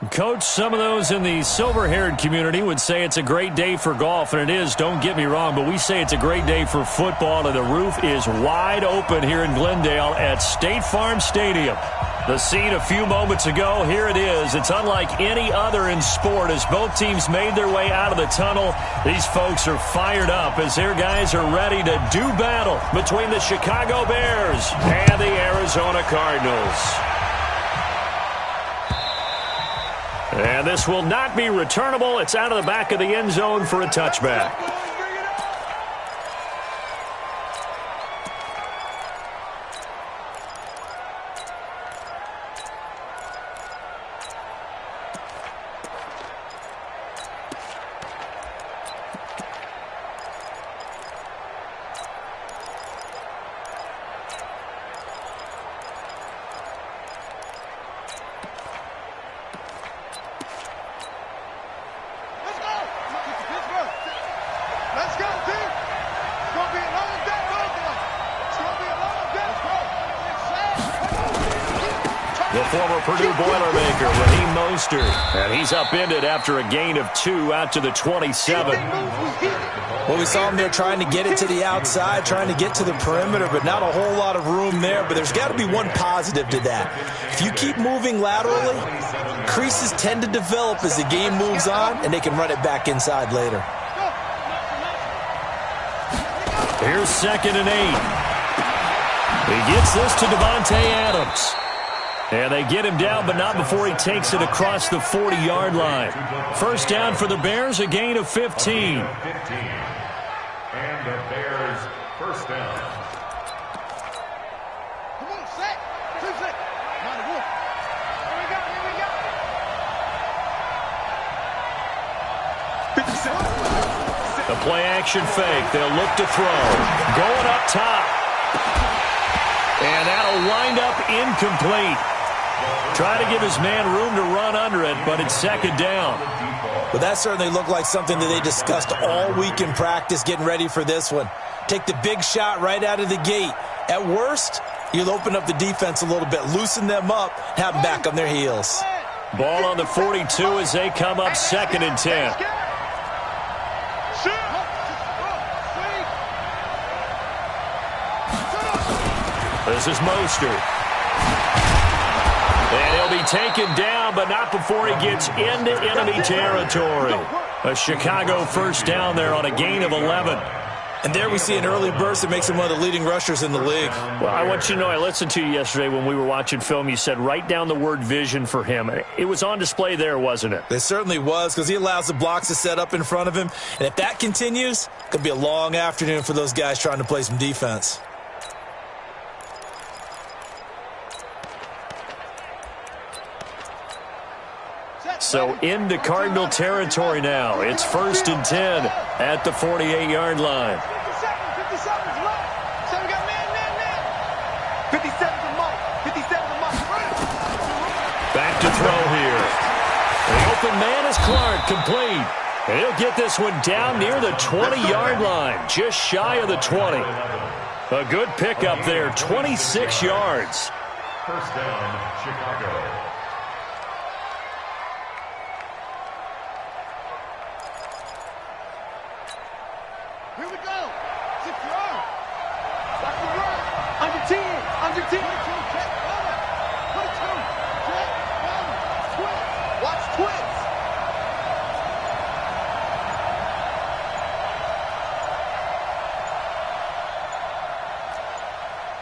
Coach, some of those in the silver-haired community would say it's a great day for golf, and it is, don't get me wrong, but we say it's a great day for football, and the roof is wide open here in Glendale at State Farm Stadium. The scene a few moments ago, here it is. It's unlike any other in sport as both teams made their way out of the tunnel. These folks are fired up as their guys are ready to do battle between the Chicago Bears and the Arizona Cardinals. And this will not be returnable. It's out of the back of the end zone for a touchback. The former Purdue Boilermaker, Raheem Mostert. And he's upended after a gain of 2 out to the 27. Well, we saw him there trying to get it to the outside, trying to get to the perimeter, but not a whole lot of room there. But there's got to be one positive to that. If you keep moving laterally, creases tend to develop as the game moves on, and they can run it back inside later. Here's 2nd and 8. He gets this to Devontae Adams. And they get him down, but not before he takes it across the 40-yard line. First down for the Bears, a gain of 15. And the Bears first down. Come on, set. 2 set. Here we go, here we go. 57. The play-action fake. They'll look to throw. Going up top. And that'll wind up incomplete. Try to give his man room to run under it, but it's 2nd down. But that certainly looked like something that they discussed all week in practice getting ready for this one. Take the big shot right out of the gate. At worst, you'll open up the defense a little bit, loosen them up, have them back on their heels. Ball on the 42 as they come up 2nd and 10. This is Mostert. And he'll be taken down, but not before he gets into enemy territory. A Chicago first down there on a gain of 11. And there we see an early burst that makes him one of the leading rushers in the league. Well, I want you to know, I listened to you yesterday when we were watching film. You said write down the word vision for him. It was on display there, wasn't it? It certainly was, because he allows the blocks to set up in front of him. And if that continues, it could be a long afternoon for those guys trying to play some defense. So into Cardinal territory now. It's 1st and 10 at the 48-yard line. 57's Mike. So we got man. 57's Mike. 57's Mike. Back to throw here. The open man is Clark, complete. And he'll get this one down near the 20-yard line, just shy of the 20. A good pickup there, 26 yards. First down, Chicago. Here we go. 6 yards. Watch the run. Under 10. Under 10. 22. Check. 22. Check. Twist. Watch twist.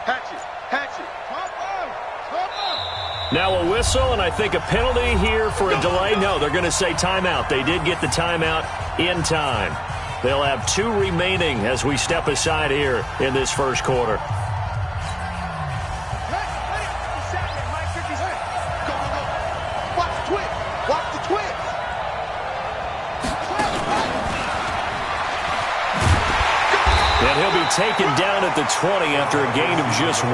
Hatch it. Now a whistle, and I think a penalty here for a delay. No, they're going to say timeout. They did get the timeout in time. They'll have 2 remaining as we step aside here in this first quarter. And he'll be taken down at the 20 after a gain of just 1.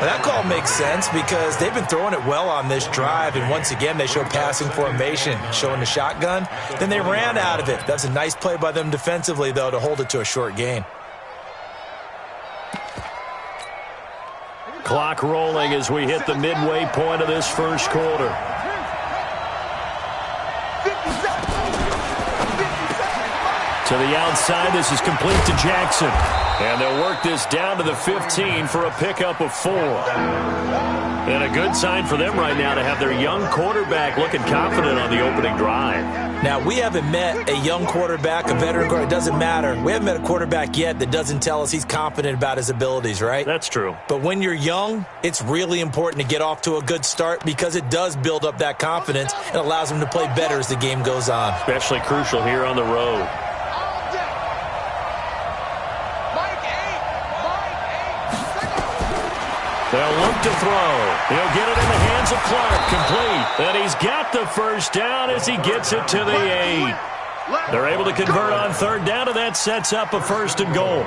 Well, that call makes sense because they've been throwing it well on this drive, and once again they show passing formation, showing the shotgun. Then they ran out of it. That's a nice play by them defensively, though, to hold it to a short gain. Clock rolling as we hit the midway point of this first quarter. To the outside, this is complete to Jackson. And they'll work this down to the 15 for a pickup of 4. And a good sign for them right now to have their young quarterback looking confident on the opening drive. Now, we haven't met a young quarterback, a veteran quarterback. It doesn't matter. We haven't met a quarterback yet that doesn't tell us he's confident about his abilities, right? That's true. But when you're young, it's really important to get off to a good start because it does build up that confidence and allows him to play better as the game goes on. Especially crucial here on the road. They'll look to throw. He'll get it in the hands of Clark. Complete. And he's got the first down as he gets it to the 8. They're able to convert on third down, and that sets up a 1st and goal.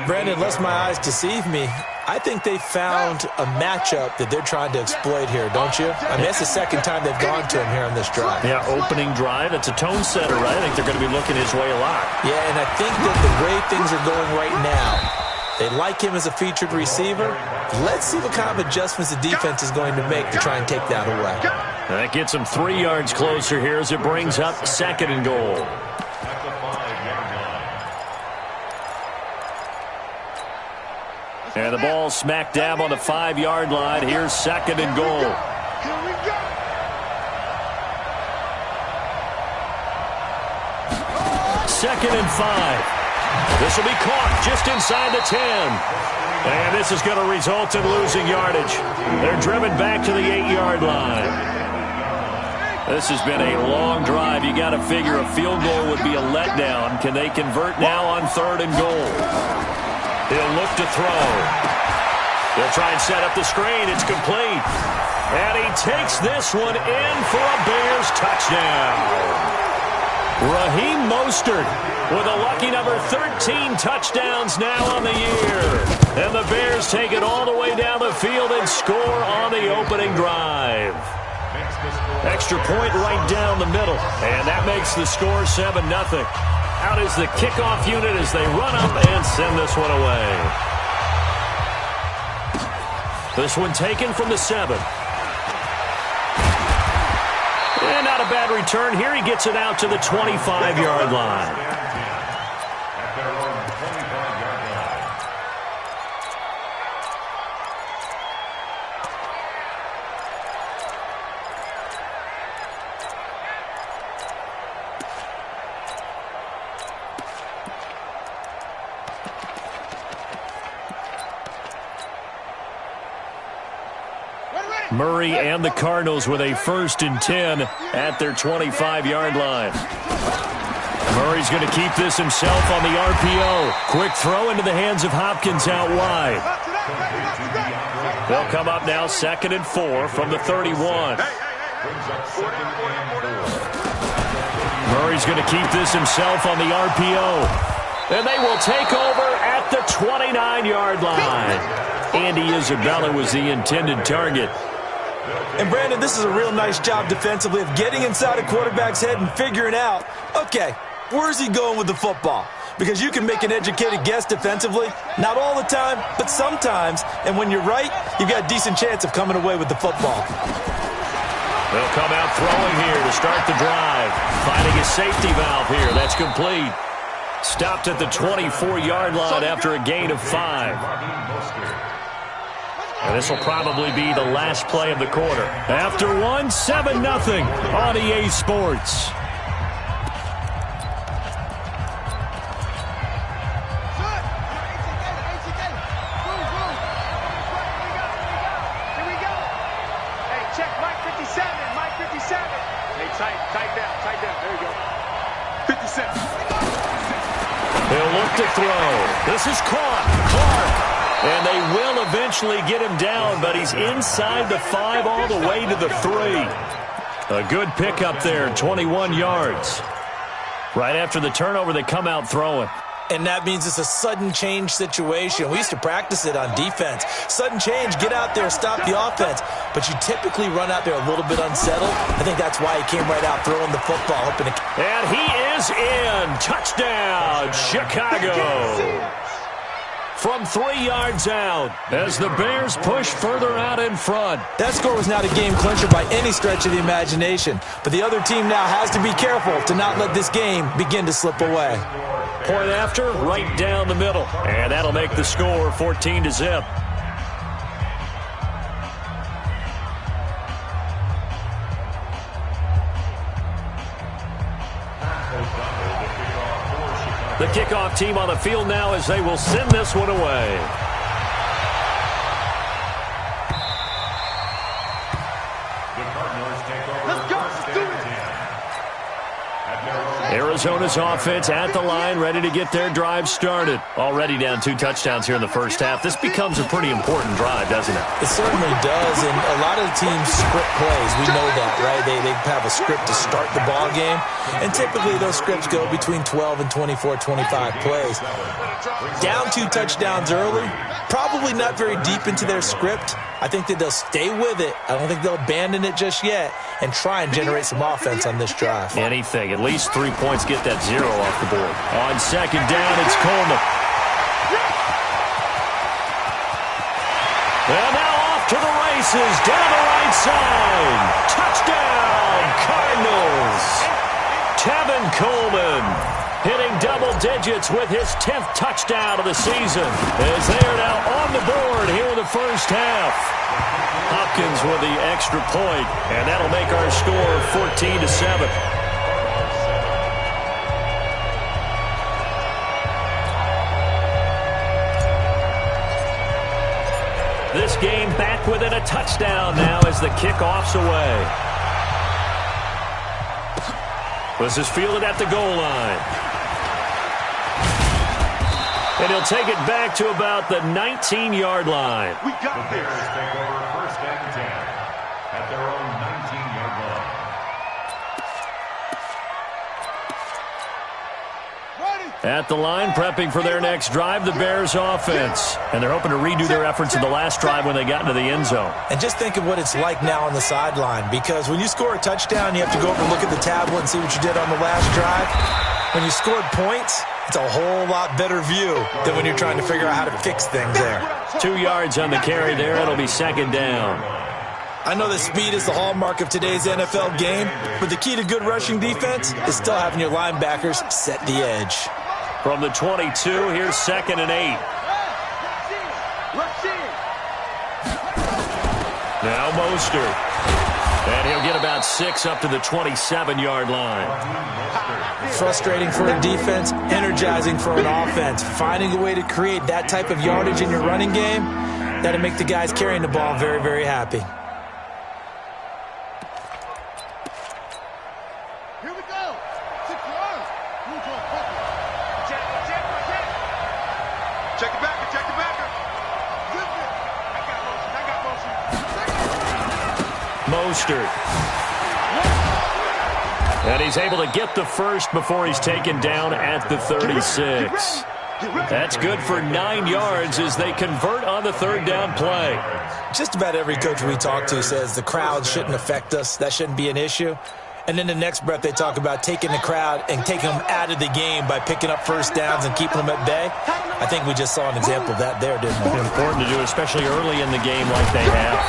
Brandon, unless my eyes deceive me, I think they found a matchup that they're trying to exploit here, don't you? I mean, that's the second time they've gone to him here on this drive. Yeah, opening drive. It's a tone setter, right? I think they're going to be looking his way a lot. Yeah, and I think that the way things are going right now, they like him as a featured receiver. Let's see what kind of adjustments the defense is going to make to try and take that away. That gets him 3 yards closer here as it brings up 2nd and goal. And the ball smack dab on the 5-yard line. Here's 2nd and goal. Here we go. Second and 5. This will be caught just inside the 10. And this is going to result in losing yardage. They're driven back to the 8-yard line. This has been a long drive. You got to figure a field goal would be a letdown. Can they convert now on 3rd and goal? He'll look to throw. They'll try and set up the screen. It's complete. And he takes this one in for a Bears touchdown. Raheem Mostert with a lucky number 13 touchdowns now on the year. And the Bears take it all the way down the field and score on the opening drive. Extra point right down the middle. And that makes the score 7-0. Out is the kickoff unit as they run up and send this one away. This one taken from the 7. And not a bad return. Here he gets it out to the 25-yard line. Murray and the Cardinals with a 1st and 10 at their 25-yard line. Murray's going to keep this himself on the RPO. Quick throw into the hands of Hopkins out wide. They'll come up now 2nd and 4 from the 31. Murray's going to keep this himself on the RPO. And they will take over at the 29-yard line. Andy Isabella was the intended target. And, Brandon, this is a real nice job defensively of getting inside a quarterback's head and figuring out, okay, where's he going with the football? Because you can make an educated guess defensively, not all the time, but sometimes. And when you're right, you've got a decent chance of coming away with the football. They'll come out throwing here to start the drive. Finding a safety valve here. That's complete. Stopped at the 24-yard line after a gain of 5. And this will probably be the last play of the quarter. After 7-0 on EA Sports. Here we go. Hey, check Mike 57. Mike 57. Hey, tight down. There you go. 57. He'll look to throw. This is caught. Clark. And they will eventually get him down, but he's inside the 5 all the way to the 3. A good pickup there, 21 yards. Right after the turnover, they come out throwing. And that means it's a sudden change situation. We used to practice it on defense. Sudden change, get out there, stop the offense. But you typically run out there a little bit unsettled. I think that's why he came right out throwing the football. And he is in. Touchdown, Chicago. from 3 yards out as the Bears push further out in front. That score was not a game clincher by any stretch of the imagination, but the other team now has to be careful to not let this game begin to slip away. Point after, right down the middle, and that'll make the score 14-0. The kickoff team on the field now as they will send this one away. Arizona's offense at the line, ready to get their drive started. Already down 2 touchdowns here in the first half. This becomes a pretty important drive, doesn't it? It certainly does, and a lot of the teams script plays. We know that, right? They have a script to start the ball game, and typically those scripts go between 12 and 24, 25 plays. Down 2 touchdowns early, probably not very deep into their script. I think that they'll stay with it. I don't think they'll abandon it just yet and try and generate some offense on this drive. Anything. At least 3 points, get that 0 off the board. On second down, it's Coleman. And now off to the races, down the right side. Touchdown, Cardinals. Tevin Coleman hitting double digits with his 10th touchdown of the season as they are now on the board here in the first half. Hopkins with the extra point, and that'll make our score 14-7. This game back within a touchdown now as the kickoff's away. This is fielded at the goal line. And he'll take it back to about the 19-yard line. We got this. Bears take over first and 10 at their own 19-yard line. At the line, prepping for their next drive, the Bears offense. And they're hoping to redo their efforts in the last drive when they got into the end zone. And just think of what it's like now on the sideline, because when you score a touchdown, you have to go over and look at the tablet and see what you did on the last drive. When you scored points, it's a whole lot better view than when you're trying to figure out how to fix things there. 2 yards on the carry there. It'll be second down. I know that speed is the hallmark of today's NFL game, but the key to good rushing defense is still having your linebackers set the edge. From the 22, here's second and 8. Now Mostert. And he'll get about 6 up to the 27-yard line. Frustrating for a defense, energizing for an offense. Finding a way to create that type of yardage in your running game, that'll make the guys carrying the ball very, very happy. Here we go. 6 yards. Check the backer, check the backer. I got motion. Mostert. And he's able to get the first before he's taken down at the 36. That's good for 9 yards as they convert on the third down play. Just about every coach we talk to says the crowd shouldn't affect us. That shouldn't be an issue. And then the next breath they talk about taking the crowd and taking them out of the game by picking up first downs and keeping them at bay. I think we just saw an example of that there, didn't we? Important to do, especially early in the game like they have.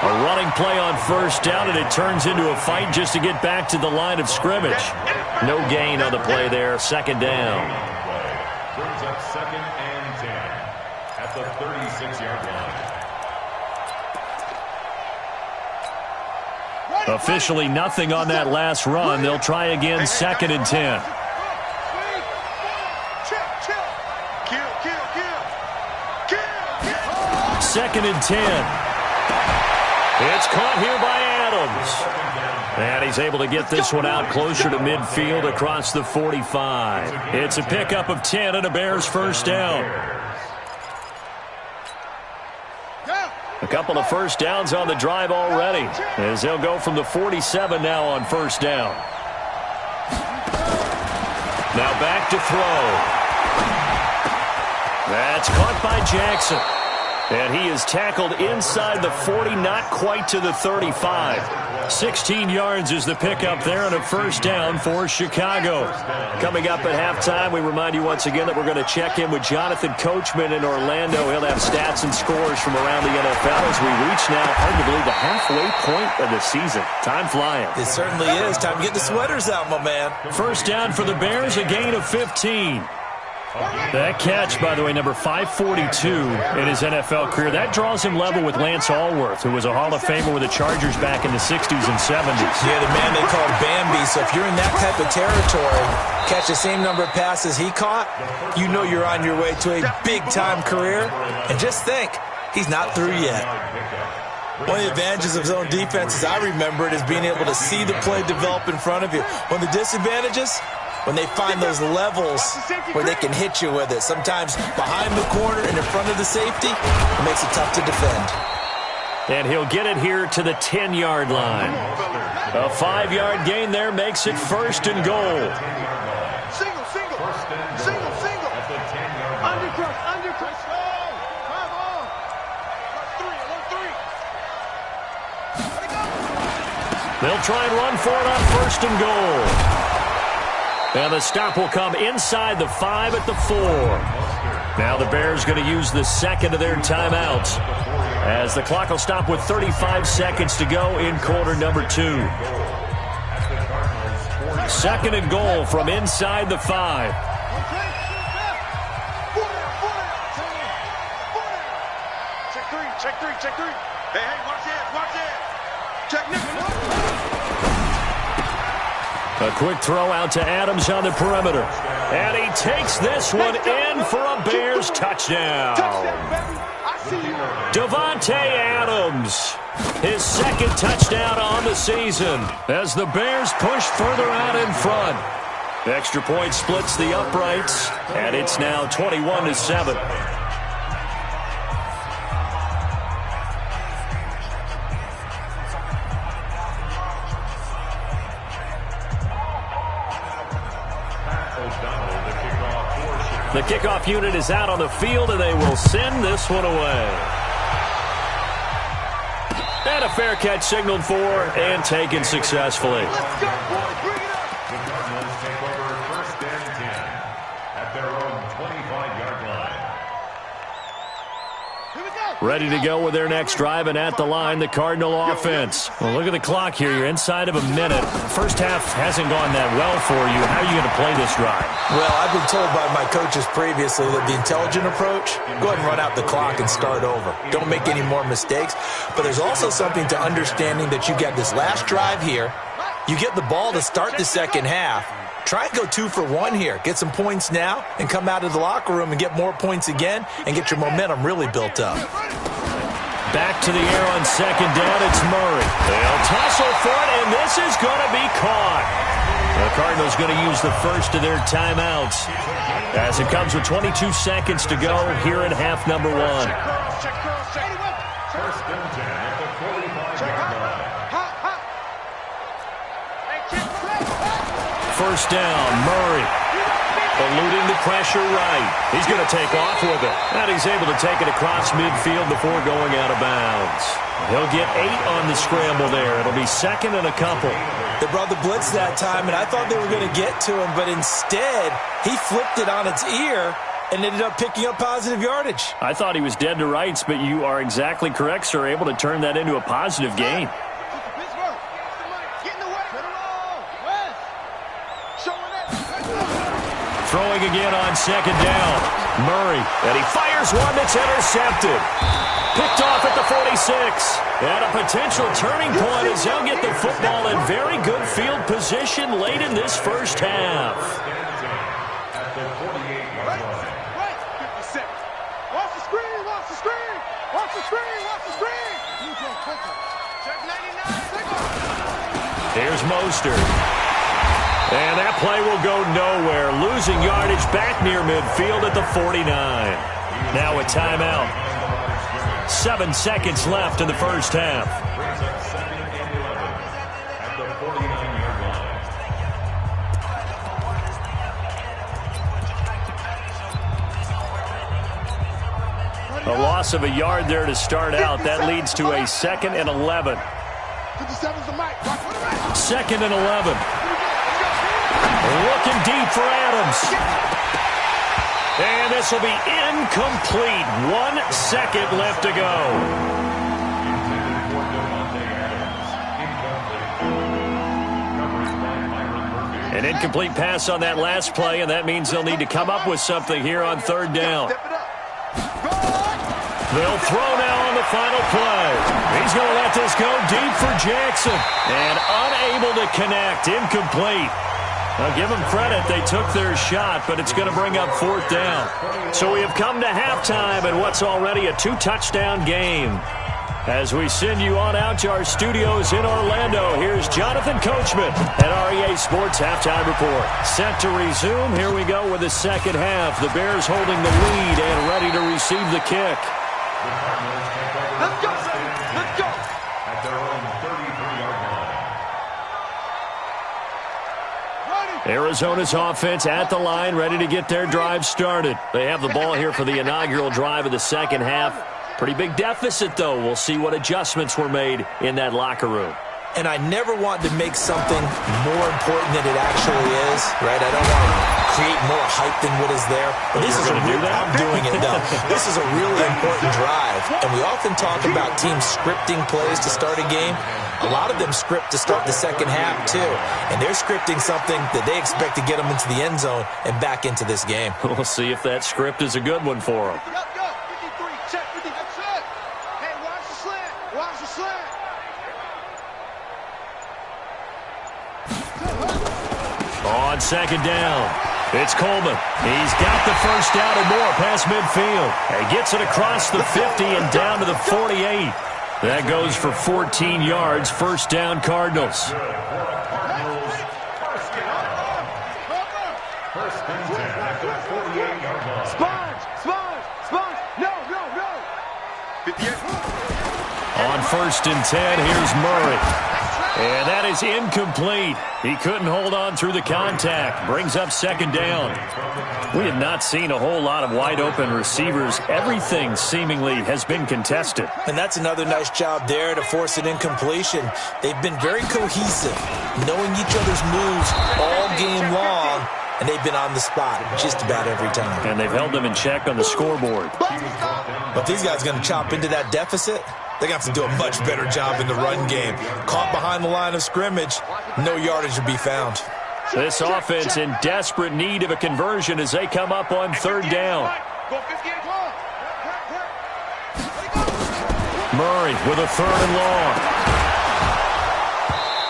A running play on first down, and it turns into a fight just to get back to the line of scrimmage. No gain on the play there. Second down. Brings up second and 10 at the 36-yard line. Officially nothing on that last run. They'll try again, second and 10. Second and 10. It's caught here by Adams. And he's able to get this one out closer to midfield across the 45. It's a pickup of 10 and a Bears first down. A couple of first downs on the drive already, as they'll go from the 47 now on first down. Now back to throw. That's caught by Jackson. And he is tackled inside the 40, not quite to the 35. 16 yards is the pickup there and a first down for Chicago. Coming up at halftime, we remind you once again that we're going to check in with Jonathan Coachman in Orlando. He'll have stats and scores from around the NFL as we reach now, arguably, the halfway point of the season. Time flying. It certainly is. Time to get the sweaters out, my man. First down for the Bears, a gain of 15. That catch, by the way, number 542 in his NFL career, that draws him level with Lance Allworth, who was a Hall of Famer with the Chargers back in the 60s and 70s. Yeah, the man they called Bambi. So if you're in that type of territory, catch the same number of passes he caught, you know you're on your way to a big-time career. And just think, he's not through yet. One of the advantages of zone defense, as I remember it, is being able to see the play develop in front of you. One of the disadvantages, when they find those levels where they can hit you with it. Sometimes behind the corner and in front of the safety, it makes it tough to defend. And he'll get it here to the 10-yard line. A 5-yard gain there makes it first and goal. Single, single. Single, single. Undercrush, undercrush. Come on. Three. Let it go. They'll try and run for it on first and goal. And the stop will come inside the 5 at the 4. Now the Bears going to use the second of their timeouts as the clock will stop with 35 seconds to go in quarter number 2. Second and goal from inside the 5. Check three. Hey, watch it. Check Nick. A quick throw out to Adams on the perimeter. And he takes this one in for a Bears touchdown. Davante Adams, his second touchdown on the season as the Bears push further out in front. Extra point splits the uprights, and it's now 21-7. The kickoff unit is out on the field, and they will send this one away. And a fair catch signaled for and taken successfully. Let's go, boys. Bring it up. The Cardinals take over first and 10 at their own 25-yard line. Here we go. Ready to go with their next drive, and at the line, the Cardinal offense. Well, look at the clock here. You're inside of a minute. First half hasn't gone that well for you. How are you going to play this drive? Well, I've been told by my coaches previously that the intelligent approach, go ahead and run out the clock and start over. Don't make any more mistakes. But there's also something to understanding that you got this last drive here. You get the ball to start the second half. Try and go 2 for 1 here. Get some points now and come out of the locker room and get more points again and get your momentum really built up. Back to the air on second down, it's Murray. They'll tussle for it, and this is going to be caught. The Cardinals going to use the first of their timeouts as it comes with 22 seconds to go here in half number 1. First and 10 at the 45-yard line. First down, Murray. Eluding the pressure right. He's going to take off with it. And he's able to take it across midfield before going out of bounds. He'll get 8 on the scramble there. It'll be second and a couple. They brought the blitz that time, and I thought they were going to get to him, but instead, he flipped it on its ear and ended up picking up positive yardage. I thought he was dead to rights, but you are exactly correct, sir. Able to turn that into a positive gain. Throwing again on second down. Murray, and he fires one that's intercepted. Picked off at the 46. And a potential turning point as they'll get the football in very good field position late in this first half. At the 48-yard line. 50 seconds. Watch the screen. Watch the screen. Watch the screen. Watch the screen. Check 99. Here's Mostert. And that play will go nowhere. Losing yardage back near midfield at the 49. Now a timeout. 7 seconds left in the first half. Brings up second and 11 at the 49-yard line. A loss of a yard there to start out. That leads to a 2nd and 11. 2nd and 11. Looking deep for Adams. And this will be incomplete. 1 second left to go. An incomplete pass on that last play, and that means they'll need to come up with something here on 3rd down. They'll throw now on the final play. He's going to let this go deep for Jackson. And unable to connect. Incomplete. I'll give them credit. They took their shot, but it's going to bring up 4th down. So we have come to halftime in what's already a 2-touchdown game. As we send you on out to our studios in Orlando, here's Jonathan Coachman at REA Sports Halftime Report. Set to resume. Here we go with the second half. The Bears holding the lead and ready to receive the kick. Let's go. Let's go. At their own 33-yard line. Arizona's offense at the line, ready to get their drive started. They have the ball here for the inaugural drive of the second half. Pretty big deficit, though. We'll see what adjustments were made in that locker room. And I never want to make something more important than it actually is, right? I don't want to create more hype than what is there. But this is a real, I'm doing it, though. This is a really important drive. And we often talk about teams scripting plays to start a game. A lot of them script to start the second half, too. And they're scripting something that they expect to get them into the end zone and back into this game. We'll see if that script is a good one for them. On 2nd down, it's Coleman. He's got the first down and more past midfield. He gets it across the 50 and down to the 48. That goes for 14 yards. First down, Cardinals. First and 10 at the 48-yard line. Sponge. No. 58. On 1st and 10, here's Murray. And that is incomplete. He couldn't hold on through the contact. Brings up 2nd down. We have not seen a whole lot of wide-open receivers. Everything seemingly has been contested. And that's another nice job there to force an incompletion. They've been very cohesive, knowing each other's moves all game long, and they've been on the spot just about every time. And they've held them in check on the scoreboard. But if these guys are going to chop into that deficit, they're going to have to do a much better job in the run game. Caught behind the line of scrimmage, no yardage to be found. This offense in desperate need of a conversion as they come up on 3rd down. Murray with a 3rd and long.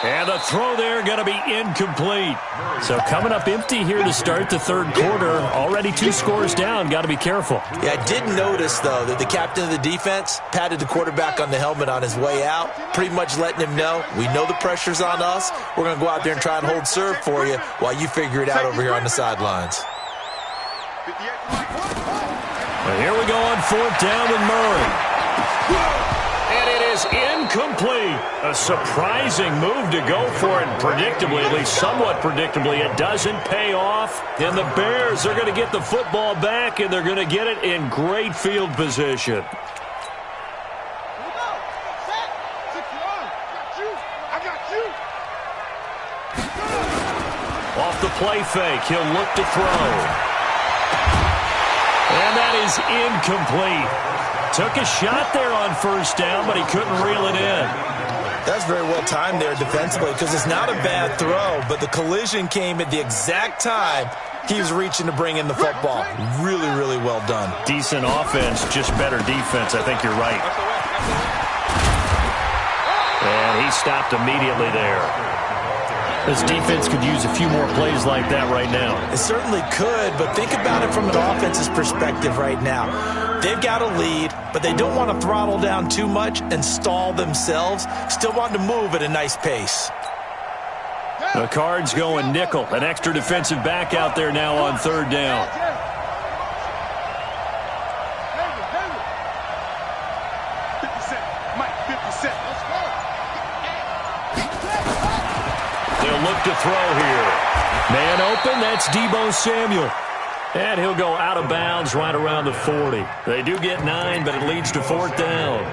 And the throw there going to be incomplete. So coming up empty here to start the 3rd quarter. Already 2 scores down. Got to be careful. Yeah, I did notice, though, that the captain of the defense patted the quarterback on the helmet on his way out, pretty much letting him know, we know the pressure's on us. We're going to go out there and try and hold serve for you while you figure it out over here on the sidelines. And here we go on 4th down with Murray. And it is incomplete. A surprising move to go for it. Predictably, at least somewhat predictably, it doesn't pay off. And the Bears are going to get the football back, and they're going to get it in great field position. Off the play fake, he'll look to throw. And that is incomplete. Took a shot there on 1st down, but he couldn't reel it in. That's very well timed there defensively because it's not a bad throw, but the collision came at the exact time he was reaching to bring in the football. Really, really well done. Decent offense, just better defense. I think you're right. And he stopped immediately there. This defense could use a few more plays like that right now. It certainly could, but think about it from an offense's perspective right now. They've got a lead, but they don't want to throttle down too much and stall themselves. Still want to move at a nice pace. The Cards going nickel. An extra defensive back out there now on 3rd down. They'll look to throw here. Man open, that's Deebo Samuel. And he'll go out of bounds right around the 40. They do get 9, but it leads to 4th down.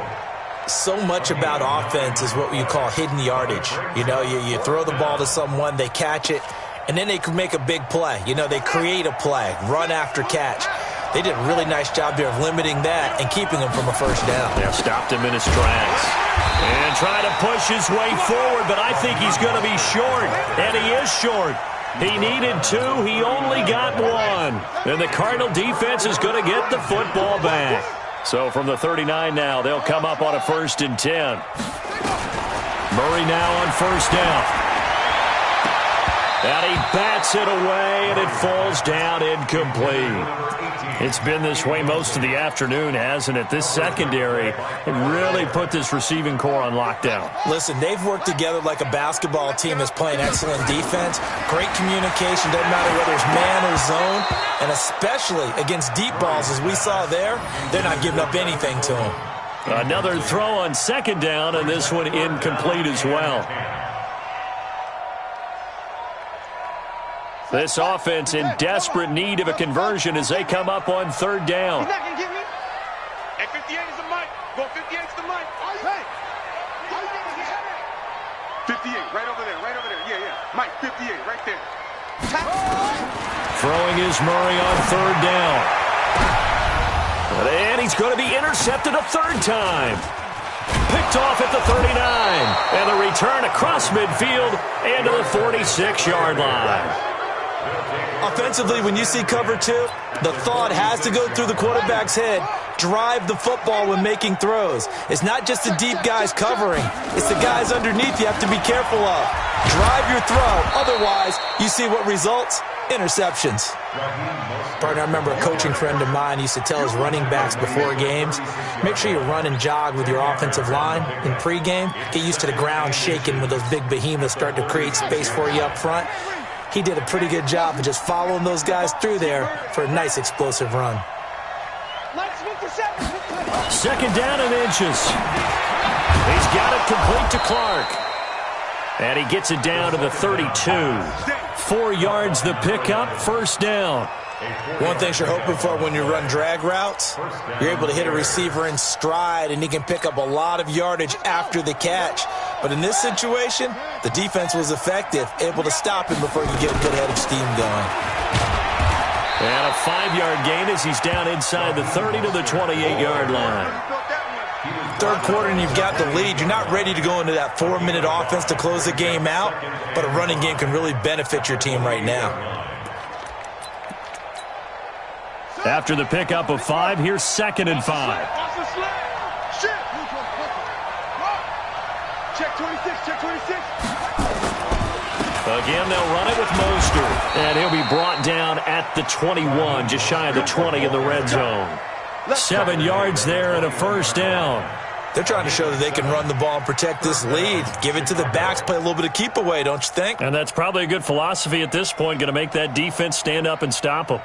So much about offense is what you call hidden yardage. You know, you throw the ball to someone, they catch it, and then they can make a big play. You know, they create a play, run after catch. They did a really nice job there of limiting that and keeping him from a first down. Yeah, stopped him in his tracks. And trying to push his way forward, but I think he's going to be short. And he is short. He needed 2. He only got 1. And the Cardinal defense is going to get the football back. So from the 39 now, they'll come up on a 1st and 10. Murray now on 1st down. And he bats it away, and it falls down incomplete. It's been this way most of the afternoon, hasn't it? This secondary really put this receiving core on lockdown. Listen, they've worked together like a basketball team that's playing excellent defense. Great communication, doesn't matter whether it's man or zone. And especially against deep balls, as we saw there, they're not giving up anything to them. Another throw on 2nd down, and this one incomplete as well. This offense in desperate need of a conversion as they come up on 3rd down. He's not going to get me. At 58 is the mic. Go 58 is the mic. Hey. 58, right over there, right over there. Yeah. Mike, 58, right there. Throwing is Murray on 3rd down. And he's going to be intercepted a 3rd time. Picked off at the 39. And the return across midfield and to the 46-yard line. Offensively, when you see cover 2, the thought has to go through the quarterback's head. Drive the football when making throws. It's not just the deep guys covering. It's the guys underneath you have to be careful of. Drive your throw. Otherwise, you see what results? Interceptions. Partner, I remember a coaching friend of mine used to tell his running backs before games, make sure you run and jog with your offensive line in pregame. Get used to the ground shaking when those big behemoths start to create space for you up front. He did a pretty good job of just following those guys through there for a nice explosive run. 2nd down and inches. He's got it complete to Clark. And he gets it down to the 32. 4 yards the pickup, 1st down. One thing you're hoping for when you run drag routes, you're able to hit a receiver in stride and he can pick up a lot of yardage after the catch. But in this situation, the defense was effective, able to stop him before you get a good head of steam going. And a 5-yard gain as he's down inside the 30 to the 28-yard line. 3rd quarter and you've got the lead. You're not ready to go into that 4-minute offense to close the game out, but a running game can really benefit your team right now. After the pickup of 5, here's 2nd and 5. Check 26, check 26. Again, they'll run it with Mostert. And he'll be brought down at the 21, just shy of the 20 in the red zone. 7 yards there and a 1st down. They're trying to show that they can run the ball and protect this lead. Give it to the backs, play a little bit of keep away, don't you think? And that's probably a good philosophy at this point, going to make that defense stand up and stop them.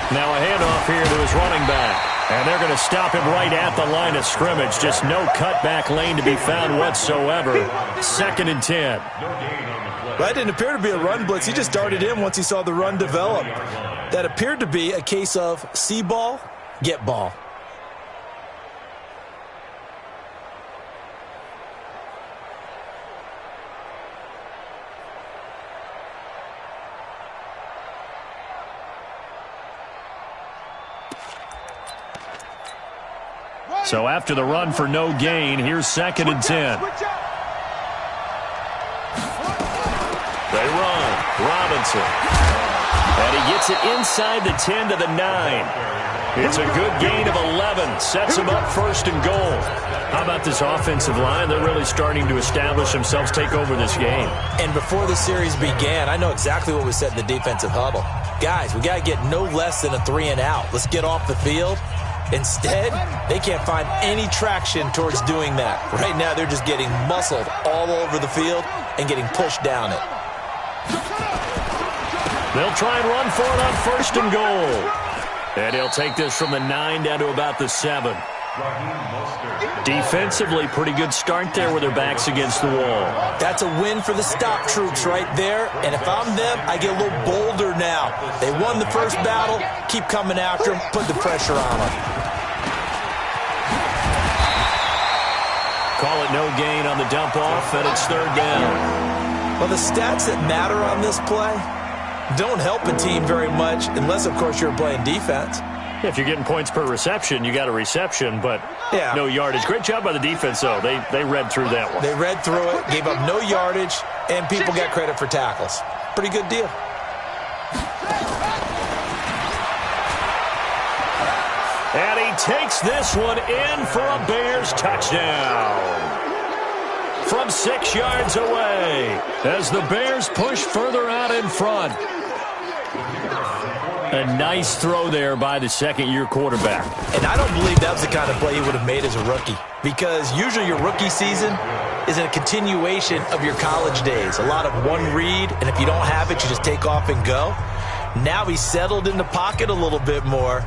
Now a handoff here to his running back. And they're going to stop him right at the line of scrimmage. Just no cutback lane to be found whatsoever. 2nd and 10. That didn't appear to be a run blitz. He just darted in once he saw the run develop. That appeared to be a case of see ball, get ball. So after the run for no gain, here's 2nd and 10. They run. Robinson. And he gets it inside the 10 to the 9. It's a good gain of 11. Sets him up 1st and goal. How about this offensive line? They're really starting to establish themselves, take over this game. And before the series began, I know exactly what was said in the defensive huddle. Guys, we got to get no less than a 3 and out. Let's get off the field. Instead, they can't find any traction towards doing that. Right now, they're just getting muscled all over the field and getting pushed down it. They'll try and run for it on 1st and goal. And he'll take this from the 9 down to about the 7. Defensively, pretty good start there with their backs against the wall. That's a win for the stop troops right there. And if I'm them, I get a little bolder now. They won the first battle. Keep coming after them. Put the pressure on them. Call it no gain on the dump off, and it's 3rd down. Well, the stats that matter on this play don't help a team very much unless, of course, you're playing defense. If you're getting points per reception, you got a reception, but no yardage. Great job by the defense, though. They read through that one. They read through it, gave up no yardage, and people got credit for tackles. Pretty good deal. And he takes this one in for a Bears touchdown. From 6 yards away as the Bears push further out in front. A nice throw there by the second-year quarterback. And I don't believe that was the kind of play he would have made as a rookie, because usually your rookie season is a continuation of your college days. A lot of one read, and if you don't have it, you just take off and go. Now he's settled in the pocket a little bit more,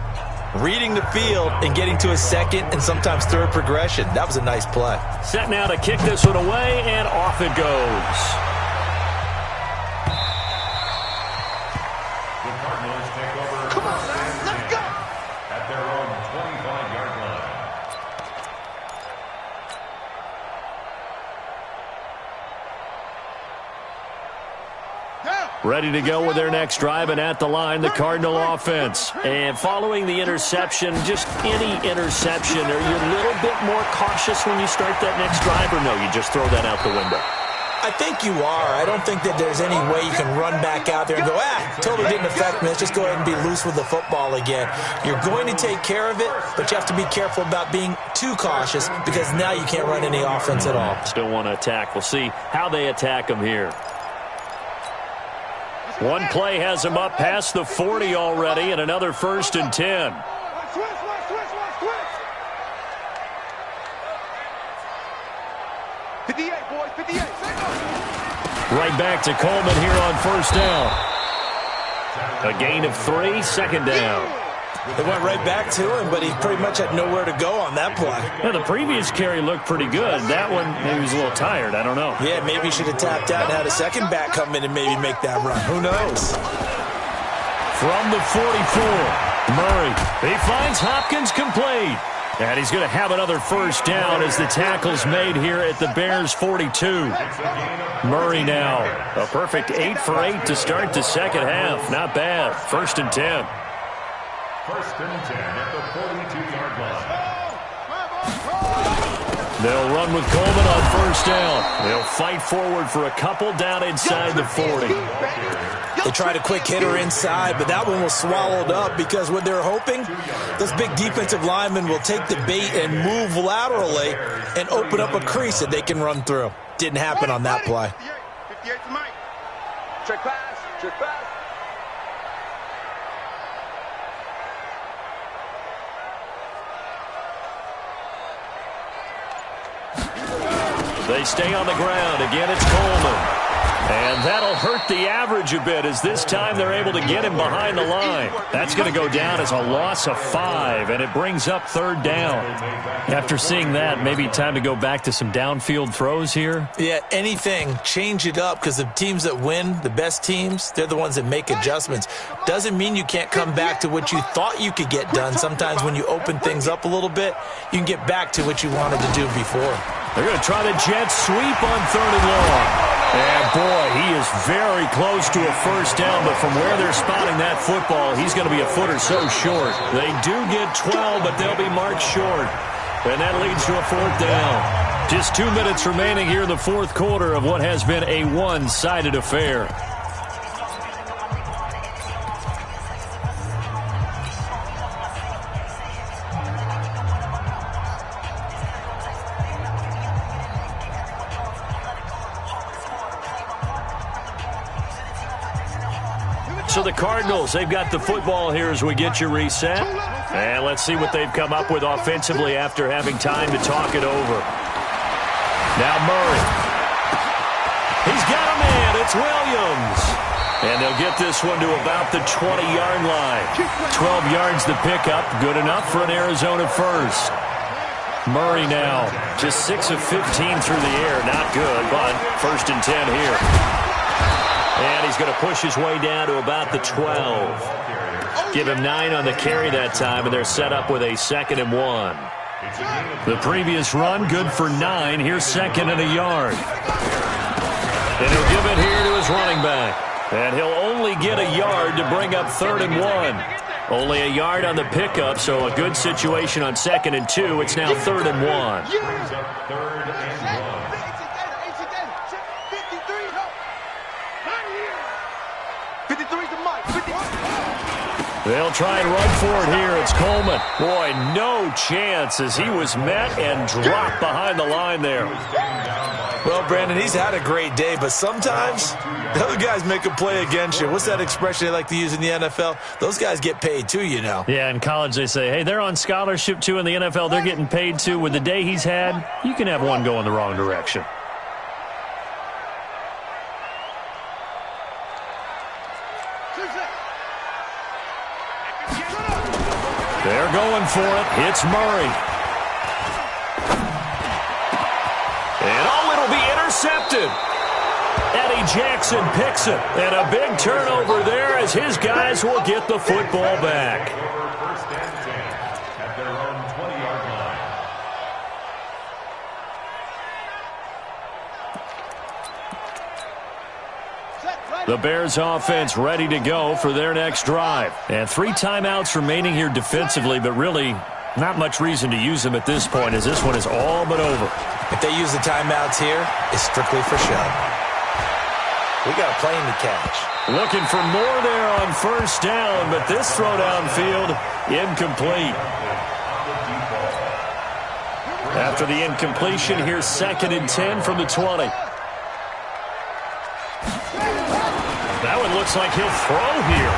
reading the field and getting to a second and sometimes third progression. That was a nice play. Set now to kick this one away, and off it goes. Ready to go with their next drive, and at the line, the Cardinal offense. And following the interception, just any interception, are you a little bit more cautious when you start that next drive, or no, you just throw that out the window? I think you are. I don't think that there's any way you can run back out there and go, totally didn't affect me. Let's just go ahead and be loose with the football again. You're going to take care of it, but you have to be careful about being too cautious, because now you can't run any offense at all. Still want to attack. We'll see how they attack them here. One play has him up past the 40 already, and another 1st and 10. Right back to Coleman here on 1st down. A gain of 3, 2nd down. They went right back to him, but he pretty much had nowhere to go on that play. Yeah, the previous carry looked pretty good. That one, maybe he was a little tired. I don't know. Yeah, maybe he should have tapped out and had a second back come in and maybe make that run. Who knows? From the 44, Murray. He finds Hopkins complete. And he's going to have another 1st down as the tackle's made here at the Bears' 42. Murray now. A perfect 8 for 8 to start the second half. Not bad. 1st and 10. 1st and 10 at the 42-yard line. They'll run with Coleman on 1st down. They'll fight forward for a couple down inside the 40. They tried a quick hitter inside, but that one was swallowed up, because what they're hoping, those big defensive linemen will take the bait and move laterally and open up a crease that they can run through. Didn't happen on that play. 58 to Mike. Check pass. Check pass. They stay on the ground. Again, it's Coleman. And that'll hurt the average a bit, as this time they're able to get him behind the line. That's going to go down as a loss of 5, and it brings up 3rd down. After seeing that, maybe time to go back to some downfield throws here. Yeah, anything. Change it up, because the teams that win, the best teams, they're the ones that make adjustments. Doesn't mean you can't come back to what you thought you could get done. Sometimes when you open things up a little bit, you can get back to what you wanted to do before. They're going to try the jet sweep on 3rd and long. And, boy, he is very close to a 1st down, but from where they're spotting that football, he's going to be a foot or so short. They do get 12, but they'll be marked short. And that leads to a 4th down. Just 2 minutes remaining here in the 4th quarter of what has been a one-sided affair. So the Cardinals, they've got the football here as we get you reset. And let's see what they've come up with offensively after having time to talk it over. Now Murray. He's got a man. It's Williams. And they'll get this one to about the 20-yard line. 12 yards to pick up. Good enough for an Arizona first. Murray now, just 6 of 15 through the air. Not good, but 1st and 10 here. And he's going to push his way down to about the 12. Give him 9 on the carry that time, and they're set up with a 2nd and 1. The previous run, good for 9. Here's 2nd and a yard. And he'll give it here to his running back. And he'll only get a yard to bring up 3rd and 1. Only a yard on the pickup, so a good situation on 2nd and 2. It's now 3rd and 1. They'll try and run for it here. It's Coleman. Boy, no chance as he was met and dropped behind the line there. Well, Brandon, he's had a great day, but sometimes the other guys make a play against you. What's that expression they like to use in the NFL? Those guys get paid too, you know. Yeah, in college they say, hey, they're on scholarship too. In the NFL, they're getting paid too. With the day he's had, you can have one go in the wrong direction. They're going for it. It's Murray. And it'll be intercepted. Eddie Jackson picks it. And a big turnover there as his guys will get the football back. First and 10 at their own 20-yard line. The Bears offense ready to go for their next drive. And 3 timeouts remaining here defensively, but really not much reason to use them at this point as this one is all but over. If they use the timeouts here, it's strictly for show. We got a plane to catch. Looking for more there on 1st down, but this throw downfield incomplete. After the incompletion, here's 2nd and 10 from the 20. That one looks like he'll throw here.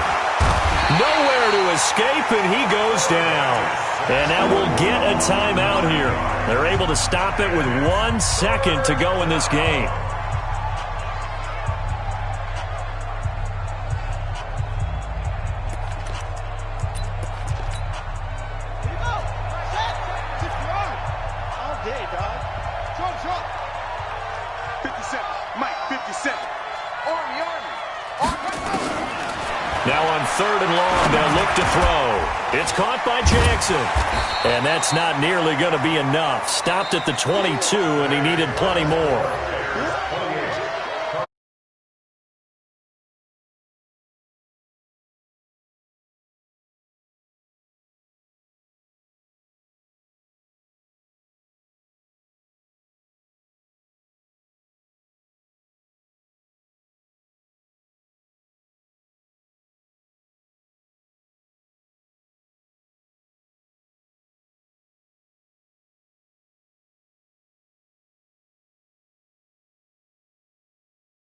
Nowhere to escape, and he goes down. And now we'll get a timeout here. They're able to stop it with 1 second to go in this game. Now on 3rd and long, they'll look to throw. It's caught by Jackson. And that's not nearly going to be enough. Stopped at the 22, and he needed plenty more.